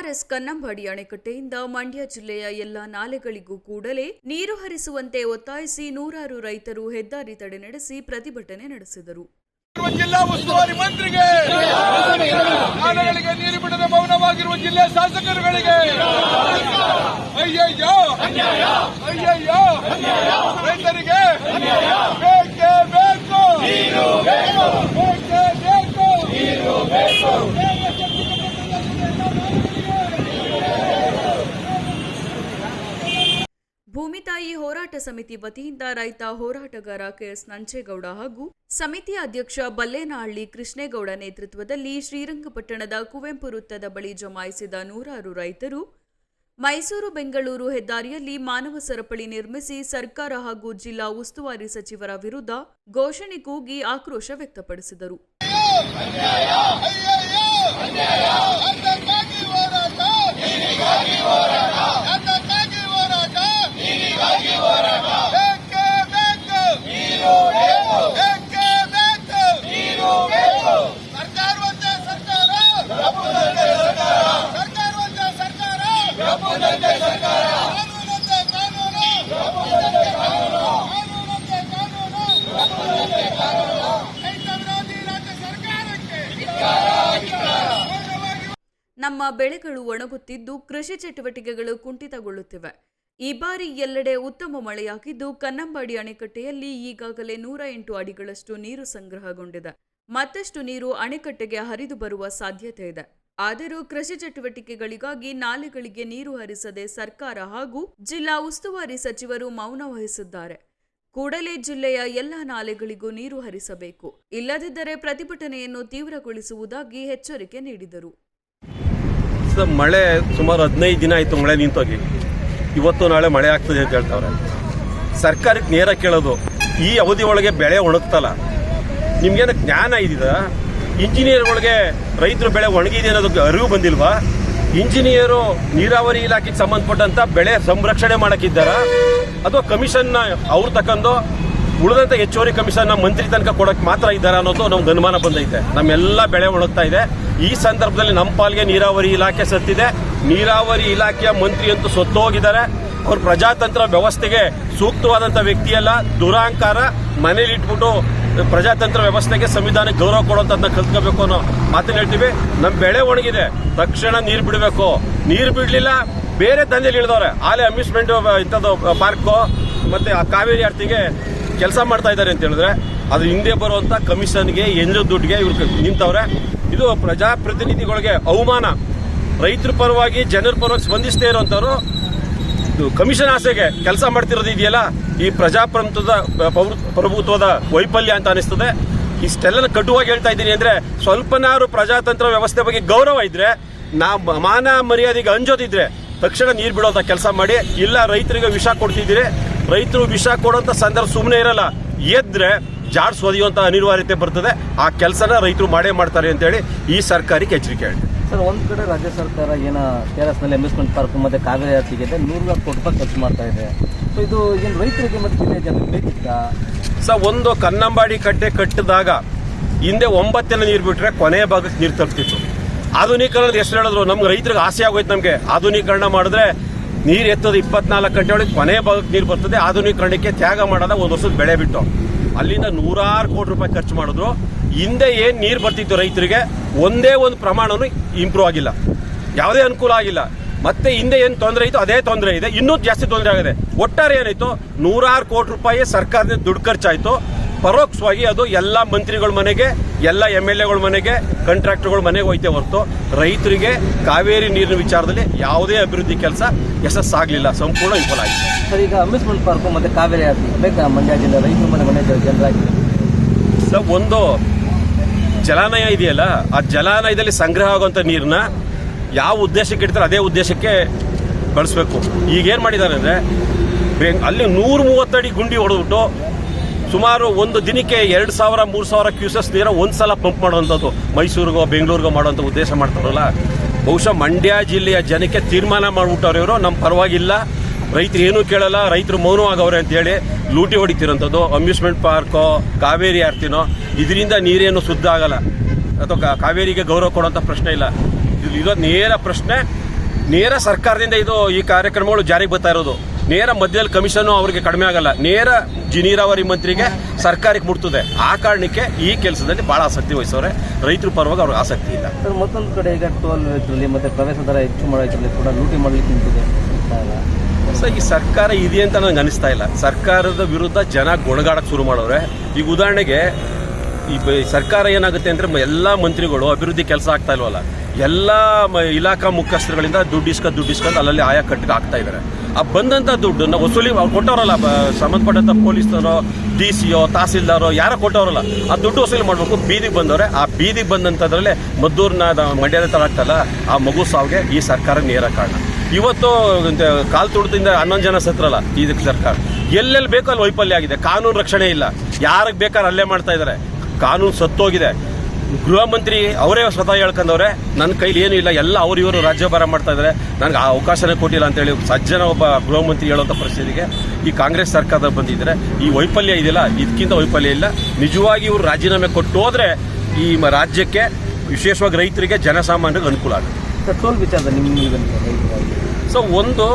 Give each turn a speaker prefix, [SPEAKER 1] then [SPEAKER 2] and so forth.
[SPEAKER 1] KRS Kannambadi ಅಣೆಕಟ್ಟೆಯಿಂದ Mandya ಜಿಲ್ಲೆಯ ಎಲ್ಲ ನಾಲೆಗಳಿಗೂ ಕೂಡಲೇ ನೀರು ಹರಿಸುವಂತೆ ಒತ್ತಾಯಿಸಿ ನೂರಾರು ರೈತರು ಹೆದ್ದಾರಿ ತಡೆ ನಡೆಸಿ ಪ್ರತಿಭಟನೆ ನಡೆಸಿದರು.
[SPEAKER 2] ಜಿಲ್ಲಾ ಉಸ್ತುವಾರಿ ಮಂತ್ರಿಗೆ, ನಾಲೆಗಳಿಗೆ ನೀರು ಬಿಡದೆ ಮೌನವಾಗಿರುವ ಜಿಲ್ಲೆ ಶಾಸಕರುಗಳಿಗೆ ಅಯ್ಯಯ್ಯೋ ಅಯ್ಯಯ್ಯೋ, ರೈತರಿಗೆ ಬೇಕೇ ಬೇಕು, ಬೇಕೇ ಬೇಕು.
[SPEAKER 1] ಭೂಮಿ ತಾಯಿ ಹೋರಾಟ ಸಮಿತಿ ವತಿಯಿಂದ ರೈತ ಹೋರಾಟಗಾರ ಕೆಎಸ್ ನಂಜೇಗೌಡ ಹಾಗೂ ಸಮಿತಿಯ ಅಧ್ಯಕ್ಷ ಬಲ್ಲೇನಹಳ್ಳಿ ಕೃಷ್ಣೇಗೌಡ ನೇತೃತ್ವದಲ್ಲಿ ಶ್ರೀರಂಗಪಟ್ಟಣದ ಕುವೆಂಪು ವೃತ್ತದ ಬಳಿ ಜಮಾಯಿಸಿದ ನೂರಾರು ರೈತರು ಮೈಸೂರು ಬೆಂಗಳೂರು ಹೆದ್ದಾರಿಯಲ್ಲಿ ಮಾನವ ಸರಪಳಿ ನಿರ್ಮಿಸಿ ಸರ್ಕಾರ ಹಾಗೂ ಜಿಲ್ಲಾ ಉಸ್ತುವಾರಿ ಸಚಿವರ ವಿರುದ್ಧ ಘೋಷಣೆ ಕೂಗಿ ಆಕ್ರೋಶ ವ್ಯಕ್ತಪಡಿಸಿದರು. ನಮ್ಮ ಬೆಳೆಗಳು ಒಣಗುತ್ತಿದ್ದು ಕೃಷಿ ಚಟುವಟಿಕೆಗಳು ಕುಂಠಿತಗೊಳ್ಳುತ್ತಿವೆ. ಈ ಬಾರಿ ಎಲ್ಲೆಡೆ ಉತ್ತಮ ಮಳೆಯಾಗಿದ್ದು ಕನ್ನಂಬಾಡಿ ಅಣೆಕಟ್ಟೆಯಲ್ಲಿ ಈಗಾಗಲೇ 108 ಅಡಿಗಳಷ್ಟು ನೀರು ಸಂಗ್ರಹಗೊಂಡಿದೆ. ಮತ್ತಷ್ಟು ನೀರು ಅಣೆಕಟ್ಟೆಗೆ ಹರಿದು ಬರುವ ಸಾಧ್ಯತೆ ಇದೆ. ಆದರೂ ಕೃಷಿ ಚಟುವಟಿಕೆಗಳಿಗಾಗಿ ನಾಲೆಗಳಿಗೆ ನೀರು ಹರಿಸದೆ ಸರ್ಕಾರ ಹಾಗೂ ಜಿಲ್ಲಾ ಉಸ್ತುವಾರಿ ಸಚಿವರು ಮೌನ ವಹಿಸಿದ್ದಾರೆ. ಕೂಡಲೇ ಜಿಲ್ಲೆಯ ಎಲ್ಲ ನಾಲೆಗಳಿಗೂ ನೀರು ಹರಿಸಬೇಕು, ಇಲ್ಲದಿದ್ದರೆ ಪ್ರತಿಭಟನೆಯನ್ನು ತೀವ್ರಗೊಳಿಸುವುದಾಗಿ ಎಚ್ಚರಿಕೆ ನೀಡಿದರು.
[SPEAKER 3] ಮಳೆ ಸುಮಾರು 15 ದಿನ ಆಯಿತು ಮಳೆ ನಿಂತೋಗಿ. ಇವತ್ತು ನಾಳೆ ಮಳೆ ಆಗ್ತದೆ ಅಂತ ಹೇಳ್ತಾವ್ರೆ. ಸರ್ಕಾರಕ್ಕೆ ನೇರ ಕೇಳೋದು, ಈ ಅವಧಿ ಒಳಗೆ ಬೆಳೆ ಒಣಗ್ತಲ್ಲ, ನಿಮ್ಗೇನು ಜ್ಞಾನ ಇದ್ದಿದ? ಇಂಜಿನಿಯರ್ಗಳಿಗೆ ರೈತರು ಬೆಳೆ ಒಣಗಿದೆ ಅನ್ನೋದಕ್ಕೆ ಅರಿವು ಬಂದಿಲ್ವಾ? ಇಂಜಿನಿಯರು ನೀರಾವರಿ ಇಲಾಖೆಗೆ ಸಂಬಂಧಪಟ್ಟಂತ ಬೆಳೆ ಸಂರಕ್ಷಣೆ ಮಾಡಕ್ಕಿದ್ದಾರ ಅಥವಾ ಕಮಿಷನ್ನ ಅವ್ರು ತಕೊಂಡು ಉಳಿದಂತ ಹೆಚ್ಚುವರಿ ಕಮಿಷನ್ ಮಂತ್ರಿ ತನಕ ಕೊಡಕ್ ಮಾತ್ರ ಇದ್ದಾರಾ ಅನ್ನೋದು ನಮ್ಗೆ ಅನುಮಾನ ಬಂದೈತೆ. ನಮ್ಮೆಲ್ಲ ಬೆಳೆ ಒಣಗ್ತಾ ಇದೆ. ಈ ಸಂದರ್ಭದಲ್ಲಿ ನಮ್ಮ ಪಾಲ್ಗೆ ನೀರಾವರಿ ಇಲಾಖೆ ಸತ್ತಿದೆ. ನೀರಾವರಿ ಇಲಾಖೆಯ ಮಂತ್ರಿ ಅಂತೂ ಸತ್ತೋಗಿದ್ದಾರೆ. ಅವ್ರ ಪ್ರಜಾತಂತ್ರ ವ್ಯವಸ್ಥೆಗೆ ಸೂಕ್ತವಾದಂಥ ವ್ಯಕ್ತಿಯಲ್ಲ, ದುರಾಂಕಾರ. ಮನೇಲಿ ಇಟ್ಬಿಟ್ಟು ಪ್ರಜಾತಂತ್ರ ವ್ಯವಸ್ಥೆಗೆ ಸಂವಿಧಾನಕ್ಕೆ ಗೌರವ ಕೊಡುವಂಥದ್ದನ್ನ ಕಲ್ತ್ಕೋಬೇಕು ಅನ್ನೋ ಮಾತನ್ನ ಹೇಳ್ತೀವಿ. ನಮ್ಮ ಬೆಳೆ ಒಣಗಿದೆ, ತಕ್ಷಣ ನೀರು ಬಿಡಬೇಕು. ನೀರು ಬಿಡಲಿಲ್ಲ ಬೇರೆ ದಂಧೆಲಿ ಇಳಿದವ್ರೆ. ಆಲೆ ಅಮ್ಯೂಸ್ಮೆಂಟ್ ಇಂಥದ್ದು ಪಾರ್ಕು ಮತ್ತೆ ಆ ಕಾವೇರಿ ಆರ್ತಿಗೆ ಕೆಲಸ ಮಾಡ್ತಾ ಇದ್ದಾರೆ ಅಂತ ಹೇಳಿದ್ರೆ ಅದ್ರ ಹಿಂದೆ ಬರುವಂತ ಕಮಿಷನ್ಗೆ ಎಂಜು ದುಡ್ಡಿಗೆ ಇವ್ರು ನಿಂತವ್ರೆ. ಇದು ಪ್ರಜಾಪ್ರತಿನಿಧಿಗಳಿಗೆ ಅವಮಾನ. ರೈತರ ಪರವಾಗಿ ಜನರ ಪರವಾಗಿ ಸ್ಪಂದಿಸದೇ ಇರುವಂತವ್ರು ಕಮಿಷನ್ ಆಸೆಗೆ ಕೆಲಸ ಮಾಡ್ತಿರೋದು ಇದೆಯಲ್ಲ, ಈ ಪ್ರಭುತ್ವದ ವೈಫಲ್ಯ ಅಂತ ಅನಿಸ್ತದೆ. ಇಷ್ಟೆಲ್ಲ ಕಟುವಾಗಿ ಹೇಳ್ತಾ ಇದ್ದೀನಿ ಅಂದ್ರೆ ಸ್ವಲ್ಪನಾರು ಪ್ರಜಾತಂತ್ರ ವ್ಯವಸ್ಥೆ ಬಗ್ಗೆ ಗೌರವ ಇದ್ರೆ, ಮಾನ ಮರ್ಯಾದೆಗೆ ಅಂಜೋದಿದ್ರೆ ತಕ್ಷಣ ನೀರು ಬಿಡೋಂಥ ಕೆಲಸ ಮಾಡಿ. ಇಲ್ಲ ರೈತರಿಗೆ ವಿಷ ಕೊಡ್ತಿದ್ದೀರಿ, ರೈತರು ವಿಷ ಕೊಡುವಂತ ಸಂದರ್ಭ ಸುಮ್ಮನೆ ಇರಲ್ಲ. ಎದ್ರೆ ಜಾಡ್ಸ್ ಒದೆಯುವಂತ ಅನಿವಾರ್ಯತೆ ಬರ್ತದೆ. ಆ ಕೆಲಸನ ರೈತರು ಮಾಡೇ ಮಾಡ್ತಾರೆ ಅಂತೇಳಿ ಈ ಸರ್ಕಾರಕ್ಕೆ ಎಚ್ಚರಿಕೆ ಹೇಳಿ.
[SPEAKER 4] ಸರ್, ಒಂದ್ ಕಡೆ ರಾಜ್ಯ ಸರ್ಕಾರ ಏನ KRS ನಲ್ಲಿ ಅಮ್ಯೂಸ್ಮೆಂಟ್ ಪಾರ್ಕ್ ಮತ್ತೆ ಕಾವೇರಿ ಆರ್ತಿಗೆ 100 ಕೋಟಿ ರೂಪಾಯಿ ಖರ್ಚು ಮಾಡ್ತಾ ಇದೆ. ಸೊ ಇದು ಏನು ರೈತರಿಗೆ ಮತ್ತೆ ಜಿಲ್ಲೆಯ ಜನರಿಗೆ ಬೇಕಿತ್ತ?
[SPEAKER 3] ಸರ್, ಒಂದು ಕನ್ನಂಬಾಡಿ ಕಟ್ಟೆ ಕಟ್ಟಿದಾಗ ಹಿಂದೆ 9 ನೀರು ಬಿಟ್ರೆ ಕೊನೆಯ ಭಾಗಕ್ಕೆ ನೀರು ತಲುಪ್ತಿತ್ತು. ಆಧುನೀಕರಣದ ಹೆಸರು ಹೇಳಿದ್ರು. ನಮ್ಗೆ ರೈತರಿಗೆ ಆಸೆ ಆಗೋಯ್ತು. ನಮಗೆ ಆಧುನೀಕರಣ ಮಾಡಿದ್ರೆ ನೀರು ಎತ್ತೋದು 24 ಗಂಟೆ ಒಳಗೆ ಕೊನೆಯ ಭಾಗಕ್ಕೆ ನೀರು ಬರ್ತದೆ. ಆಧುನೀಕರಣಕ್ಕೆ ತ್ಯಾಗ ಮಾಡೋದ ಒಂದು ವರ್ಷದ ಬೆಳೆ ಬಿಟ್ಟು ಅಲ್ಲಿಂದ 100 ಕೋಟಿ ರೂಪಾಯಿ ಖರ್ಚು ಮಾಡಿದ್ರು. ಹಿಂದೆ ಏನ್ ನೀರು ಬರ್ತಿತ್ತು ರೈತರಿಗೆ ಒಂದೇ ಒಂದು ಪ್ರಮಾಣನೂ ಇಂಪ್ರೂವ್ ಆಗಿಲ್ಲ, ಯಾವುದೇ ಅನುಕೂಲ ಆಗಿಲ್ಲ. ಮತ್ತೆ ಹಿಂದೆ ಏನು ತೊಂದರೆ ಇತ್ತು ಅದೇ ತೊಂದರೆ ಇದೆ, ಇನ್ನೂ ಜಾಸ್ತಿ ತೊಂದರೆ ಆಗಿದೆ. ಒಟ್ಟಾರೆ ಏನಾಯ್ತು, 100 ಕೋಟಿ ರೂಪಾಯಿ ಸರ್ಕಾರದ ದುಡ್ಡು ಖರ್ಚಾಯ್ತು. ಪರೋಕ್ಷವಾಗಿ ಅದು ಎಲ್ಲ ಮಂತ್ರಿಗಳ ಮನೆಗೆ, ಎಲ್ಲ MLAಗಳ ಮನೆಗೆ, ಕಾಂಟ್ರಾಕ್ಟರ್ಗಳ ಮನೆಗೆ ಹೋಯ್ತೆ ಹೊರತು ರೈತರಿಗೆ ಕಾವೇರಿ ನೀರಿನ ವಿಚಾರದಲ್ಲಿ ಯಾವುದೇ ಅಭಿವೃದ್ಧಿ ಕೆಲಸ ಯಶಸ್ಸಾಗಲಿಲ್ಲ, ಸಂಪೂರ್ಣ ವಿಫಲ ಆಗಿದೆ.
[SPEAKER 4] ಸರ್, ಈಗ ಅಮ್ಯೂಸ್ಮೆಂಟ್ ಪಾರ್ಕ್ ಮತ್ತೆ ಕಾವೇರಿ ಆರ್ತಿ ಬೇಕಾ ಮಂಡ್ಯ ಜಿಲ್ಲೆ ರೈತರ ಮನೆ ಜನರಾಗಿ?
[SPEAKER 3] ಸರ್, ಒಂದು ಜಲಾನಯ ಇದೆಯಲ್ಲ, ಆ ಜಲಾನಯದಲ್ಲಿ ಸಂಗ್ರಹ ಆಗುವಂಥ ನೀರನ್ನ ಯಾವ ಉದ್ದೇಶಕ್ಕೆ ಇಡ್ತಾರೆ ಅದೇ ಉದ್ದೇಶಕ್ಕೆ ಬಳಸಬೇಕು. ಈಗೇನು ಮಾಡಿದ್ದಾರೆ ಅಂದರೆ ಅಲ್ಲಿ 130 ಅಡಿ ಗುಂಡಿ ಹೊಡೆದ್ಬಿಟ್ಟು ಸುಮಾರು ಒಂದು ದಿನಕ್ಕೆ 2000-3000 ಕ್ಯೂಸೆಸ್ ನೀರು ಒಂದ್ಸಲ ಪಂಪ್ ಮಾಡುವಂಥದ್ದು ಮೈಸೂರಿಗೋ ಬೆಂಗಳೂರಿಗೋ ಮಾಡುವಂಥ ಉದ್ದೇಶ ಮಾಡ್ತಾರಲ್ಲ. ಬಹುಶಃ ಮಂಡ್ಯ ಜಿಲ್ಲೆಯ ಜನಕ್ಕೆ ತೀರ್ಮಾನ ಮಾಡಿಬಿಟ್ಟವ್ರು ಇವರು. ನಮ್ಮ ಪರವಾಗಿಲ್ಲ, ರೈತರು ಏನೂ ಕೇಳಲ್ಲ, ರೈತರು ಮೌನವಾಗವ್ರೆ ಅಂತೇಳಿ ಲೂಟಿ ಹೊಡಿತಿರೋಂಥದ್ದು. ಅಮ್ಯೂಸ್ಮೆಂಟ್ ಪಾರ್ಕೋ ಕಾವೇರಿ ಆರ್ತಿನೋ ಇದರಿಂದ ನೀರೇನು ಶುದ್ಧ ಆಗಲ್ಲ ಅಥವಾ ಕಾವೇರಿಗೆ ಗೌರವ ಕೊಡುವಂಥ ಪ್ರಶ್ನೆ ಇಲ್ಲ. ಇದು ನೇರ ಪ್ರಶ್ನೆ. ನೇರ ಸರ್ಕಾರದಿಂದ ಈ ಕಾರ್ಯಕ್ರಮಗಳು ಜಾರಿಗೆ ಬರ್ತಾ ಇರೋದು. ನೇರ ಮಧ್ಯದಲ್ಲಿ ಕಮಿಷನ್ ಅವರಿಗೆ ಕಡಿಮೆ ಆಗಲ್ಲ, ನೇರ ನೀರಾವರಿ ಮಂತ್ರಿಗೆ ಸರ್ಕಾರಕ್ಕೆ ಮುಟ್ತದೆ. ಆ ಕಾರಣಕ್ಕೆ ಈ ಕೆಲಸದಲ್ಲಿ ಬಹಳ ಆಸಕ್ತಿ ವಹಿಸೋರೆ. ರೈತರ ಪರವಾಗಿ ಅವ್ರಿಗೆ ಆಸಕ್ತಿ ಇಲ್ಲ.
[SPEAKER 4] ಸರ್, ಮತ್ತೊಂದು ಕಡೆ ಈಗ ಟೋಲ್ ಇದರಲ್ಲಿ ಮತ್ತೆ ಪ್ರವೇಶ ದರ ಹೆಚ್ಚು ಮಾಡೋದ್ರಲ್ಲಿ ಕೂಡ ಲೂಟಿ ಮಾಡಲಿಕ್ಕೆ ನಿಂತಿದೆ.
[SPEAKER 3] ಸೊ ಈ ಸರ್ಕಾರ ಇದೆ ಅಂತ ನನಗೆ ಅನಿಸ್ತಾ ಇಲ್ಲ. ಸರ್ಕಾರದ ವಿರುದ್ಧ ಜನ ಗೊಣಗಾಡಕ್ಕೆ ಶುರು ಮಾಡೋರೆ. ಈಗ ಉದಾಹರಣೆಗೆ ಸರ್ಕಾರ ಏನಾಗುತ್ತೆ ಅಂದರೆ ಎಲ್ಲ ಮಂತ್ರಿಗಳು ಅಭಿವೃದ್ಧಿ ಕೆಲಸ ಆಗ್ತಾ ಇಲ್ವಲ್ಲ, ಎಲ್ಲ ಇಲಾಖಾ ಮುಖ್ಯಸ್ಥರುಗಳಿಂದ ದುಡ್ಡು ಇಸ್ಕೊಂಡು ಅಲ್ಲಲ್ಲಿ ಆಯಾ ಕಟ್ಟಿಗೆ ಆಗ್ತಾ ಇದ್ದಾರೆ. ಆ ಬಂದಂಥ ದುಡ್ಡನ್ನು ವಸೂಲಿ ಕೊಟ್ಟವರಲ್ಲ, ಸಂಬಂಧಪಟ್ಟಂಥ ಪೊಲೀಸರೋ DC ತಹಸೀಲ್ದಾರೋ ಯಾರೋ ಕೊಟ್ಟವರಲ್ಲ, ಆ ದುಡ್ಡು ವಸೂಲಿ ಮಾಡಬೇಕು. ಬೀದಿಗೆ ಬಂದವ್ರೆ. ಆ ಬೀದಿಗೆ ಬಂದಂಥದ್ರಲ್ಲೇ ಮದ್ದೂರಿನ ಮಂಡ್ಯದ ಥರ ಆಗ್ತಲ್ಲ, ಆ ಮಗು ಸಾವಿಗೆ ಈ ಸರ್ಕಾರ ನೇರ ಕಾರಣ. ಇವತ್ತು ಕಾಲು ತುಳಿತದಿಂದ 11 ಜನ ಸತ್ರಲ್ಲ ಇದಕ್ಕೆ ಸರ್ಕಾರ. ಎಲ್ಲೆಲ್ಲಿ ಬೇಕೋ ಅಲ್ಲಿ ವೈಫಲ್ಯ ಆಗಿದೆ. ಕಾನೂನು ರಕ್ಷಣೆ ಇಲ್ಲ, ಯಾರಿಗೆ ಬೇಕಾದ್ರೆ ಅಲ್ಲೇ ಮಾಡ್ತಾ ಇದ್ದಾರೆ. ಕಾನೂನು ಸತ್ತೋಗಿದೆ. ಗೃಹ ಮಂತ್ರಿ ಅವರೇ ಸ್ವತಃ ಹೇಳ್ಕೊಂಡವ್ರೆ, ನನ್ನ ಕೈಲಿ ಏನೂ ಇಲ್ಲ, ಎಲ್ಲ ಇವರು ರಾಜ್ಯಭಾರ ಮಾಡ್ತಾ ಇದ್ದಾರೆ, ನನಗೆ ಆ ಅವಕಾಶನೇ ಕೊಟ್ಟಿಲ್ಲ ಅಂತೇಳಿ ಸಜ್ಜನ ಒಬ್ಬ ಗೃಹ ಮಂತ್ರಿ ಹೇಳೋಂಥ ಪರಿಸ್ಥಿತಿಗೆ ಈ ಕಾಂಗ್ರೆಸ್ ಸರ್ಕಾರ ಬಂದಿದ್ದಾರೆ. ಈ ವೈಫಲ್ಯ ಇದೆಯಲ್ಲ, ಇದಕ್ಕಿಂತ ವೈಫಲ್ಯ ಇಲ್ಲ. ನಿಜವಾಗಿ ಇವರು ರಾಜೀನಾಮೆ ಕೊಟ್ಟು ಹೋದ್ರೆ ಈ ರಾಜ್ಯಕ್ಕೆ, ವಿಶೇಷವಾಗಿ ರೈತರಿಗೆ, ಜನಸಾಮಾನ್ಯರಿಗೆ ಅನುಕೂಲ ಆಗುತ್ತೆ.
[SPEAKER 4] ಟೋಲ್ ವಿಚಾರದ ನಿಮ್ಮ
[SPEAKER 3] ಸೊ ಒಂದು